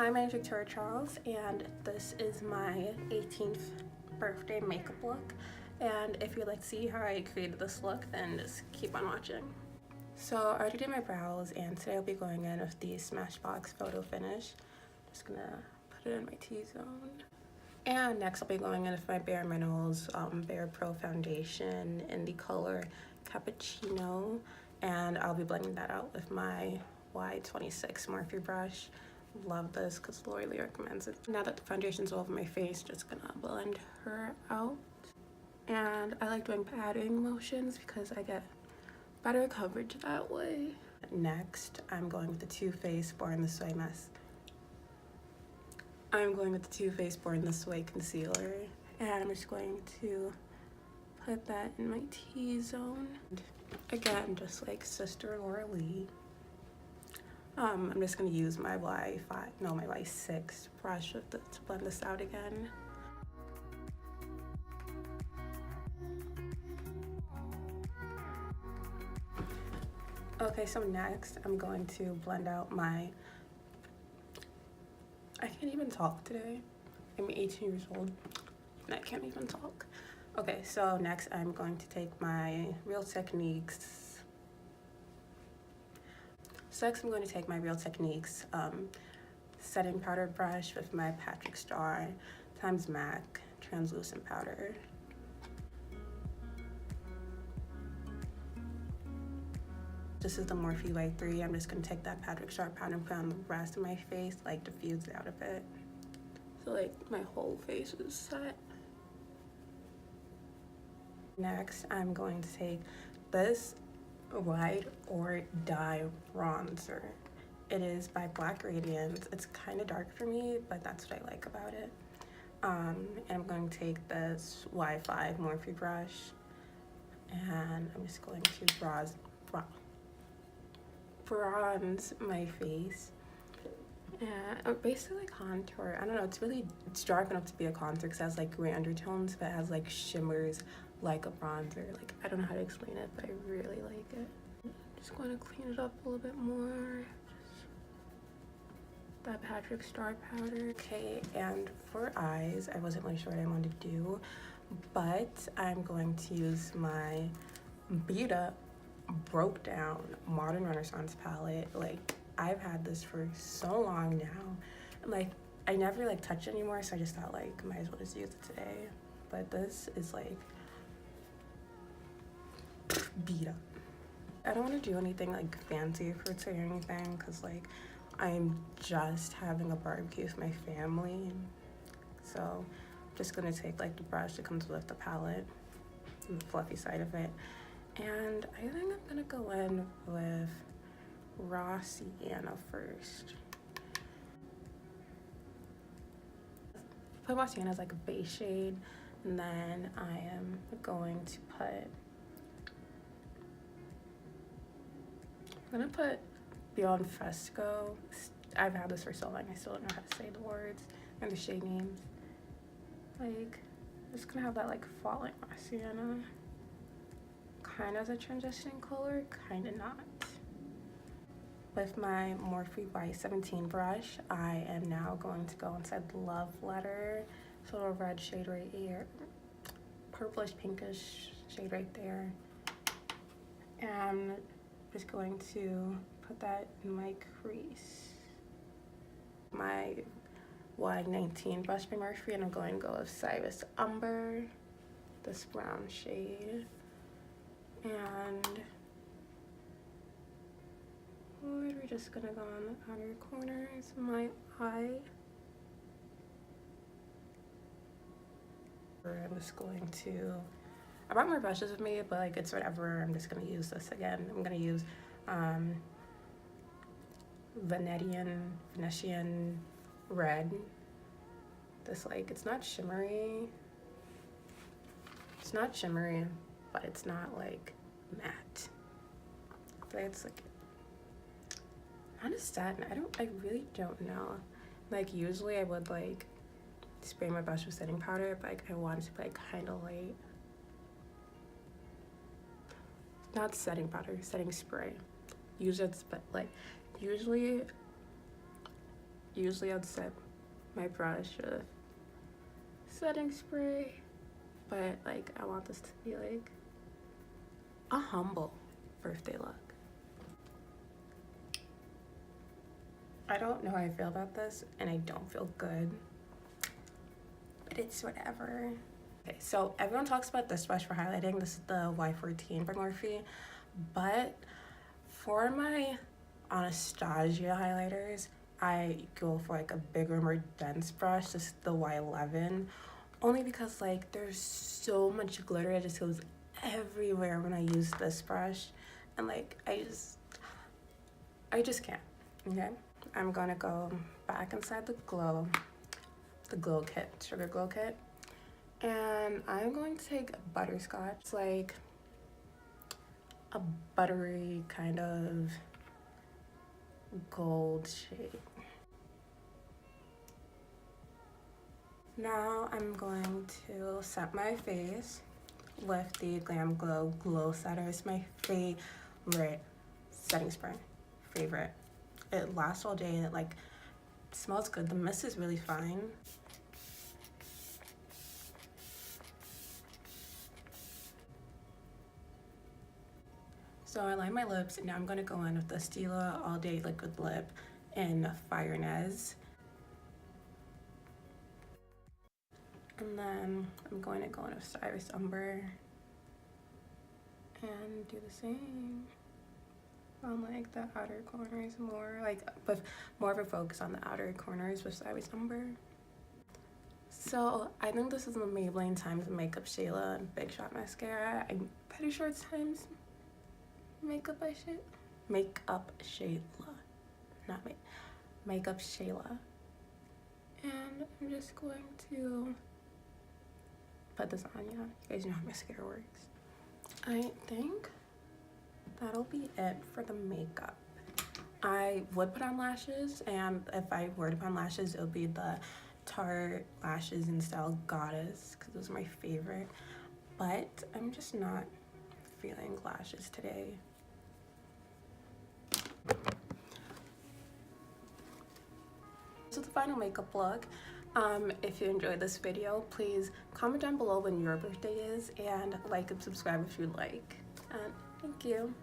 Hi, my name is Victoria Charles, and this is my 18th birthday makeup look. And if you'd like to see how I created this look, then just keep on watching. So I already did my brows, and today I'll be going in with the Smashbox Photo Finish. Just gonna put it in my T-zone. And next I'll be going in with my Bare Minerals Bare Pro Foundation in the color Cappuccino. And I'll be blending that out with my Y26 Morphe brush. Love this because Lori Lee recommends it. Now that the foundation's all over my face, just gonna blend her out. And I like doing patting motions because I get better coverage that way. Next, I'm going with the Too Faced Born This Way Born This Way concealer, and I'm just going to put that in my T-zone. Again, just like Sister Lori Lee. I'm just gonna use my Y6 brush to blend this out again. Okay, so next I'm going to blend out my, I can't even talk today. I'm 18 years old and I can't even talk. Okay, so next I'm going to take my Real Techniques setting powder brush with my Patrick Star x MAC translucent powder. This is the Morphe Y3. I'm just gonna take that Patrick Star powder and put on the rest of my face, like diffuse it out a bit. So like my whole face is set. Next, I'm going to take this Ride or Die bronzer. It is by Black Radiance. It's kind of dark for me, but that's what I like about it. And I'm going to take this Y5 Morphe brush, and I'm just going to bronze my face. And basically contour. I don't know, it's dark enough to be a contour because it has like gray undertones, but it has like shimmers like a bronzer. Like, I don't know how to explain it, but I really like it. Just going to clean it up a little bit more. That Patrick Star powder. Okay, and for eyes, I wasn't really sure what I wanted to do, but I'm going to use my Beta Broke Down Modern Renaissance palette. Like, I've had this for so long now. Like, I never like touch it anymore, so I just thought like might as well just use it today. But this is like beat up. I don't want to do anything like fancy for today or anything because like I'm just having a barbecue with my family, so I'm just gonna take like the brush that comes with the palette and the fluffy side of it, and I think I'm gonna go in with Raw Sienna first. Raw Sienna is like a base shade, and then I am going to put Beyond Fresco. I've had this for so long, I still don't know how to say the words and the shade names. Like, I'm just gonna have that like falling Raw Sienna. Kind of as a transitioning color, kind of not. With my Morphe Y17 brush, I am now going to go inside the Love Letter. It's a little red shade right here. Purplish pinkish shade right there. And just going to put that in my crease. My Y19 brush by Morphe, and I'm going to go with Cyrus Umber, this brown shade. And we're just gonna go on the outer corners of my eye. I'm just going to, I brought more brushes with me, but like it's whatever. I'm just gonna use this again. I'm gonna use Venetian red. This like, it's not shimmery, but it's not like matte. So it's like not a satin. I really don't know. Like usually I would like spray my brush with setting powder, but like I wanted to put like kind of light. Not setting powder, setting spray. Usually usually I'd set my brush with setting spray, but like I want this to be like a humble birthday look. I don't know how I feel about this, and I don't feel good, but it's whatever. Okay, so everyone talks about this brush for highlighting. This is the Y14 by Morphe, but for my Anastasia highlighters, I go for like a bigger, more dense brush. This is the Y11, only because like there's so much glitter, it just goes everywhere when I use this brush, and like I just can't. Okay, I'm gonna go back inside the glow kit, sugar glow kit, and I'm going to take butterscotch. It's like a buttery kind of gold shade. Now I'm going to set my face with the Glam Glow Glow Setter. It's my favorite setting spray. Favorite. It lasts all day and it like smells good. The mist is really fine. So I line my lips, and now I'm gonna go in with the Stila All Day Liquid Lip in Fire Nez. And then I'm going to go in with Cyrus Umber and do the same on like the outer corners more, like with more of a focus on the outer corners with Cyrus Umber. So I think this is the Maybelline Times Makeup Shayla Big Shot Mascara. I'm pretty sure it's Times Makeup Shayla, not Makeup Shayla. And I'm just going to put this on. You guys know how mascara works. I think that'll be it for the makeup. I would put on lashes, and if I were to put on lashes, it would be the Tarte Lashes in Style Goddess, because those are my favorite. But I'm just not feeling lashes today. So the final makeup look. If you enjoyed this video, please comment down below when your birthday is, and like and subscribe if you'd like. And thank you.